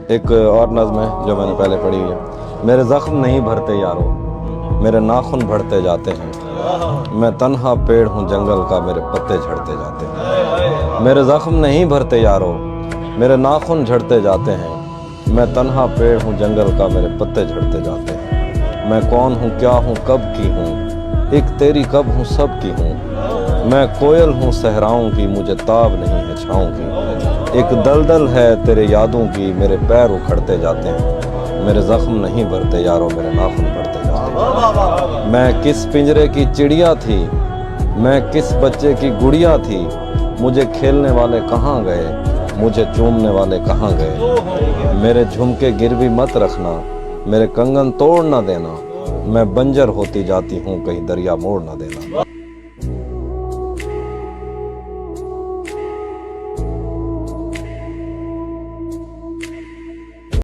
ایک اور نظم ہے جو میں نے پہلے پڑھی ہے. میرے زخم نہیں بھرتے یارو، میرے ناخن بڑھتے جاتے ہیں. میں تنہا پیڑ ہوں جنگل کا، میرے پتے جھڑتے جاتے ہیں. میرے زخم نہیں بھرتے یارو، میرے ناخن جھڑتے جاتے ہیں. میں تنہا پیڑ ہوں جنگل کا، میرے پتے جھڑتے جاتے ہیں. میں کون ہوں، کیا ہوں، کب کی ہوں، ایک تیری کب ہوں، سب کی ہوں. میں کوئل ہوں صحراؤں کی، مجھے تاب نہیں ہے چھاؤں کی. ایک دلدل ہے تیرے یادوں کی، میرے پیر اکھڑتے جاتے ہیں. میرے زخم نہیں بھرتے یارو، میرے ناخن بڑھتے جاتے ہیں. میں کس پنجرے کی چڑیا تھی، میں کس بچے کی گڑیا تھی. مجھے کھیلنے والے کہاں گئے، مجھے چومنے والے کہاں گئے. میرے جھمکے گروی مت رکھنا، میرے کنگن توڑ نہ دینا. میں بنجر ہوتی جاتی ہوں، کہیں دریا موڑ نہ دینا.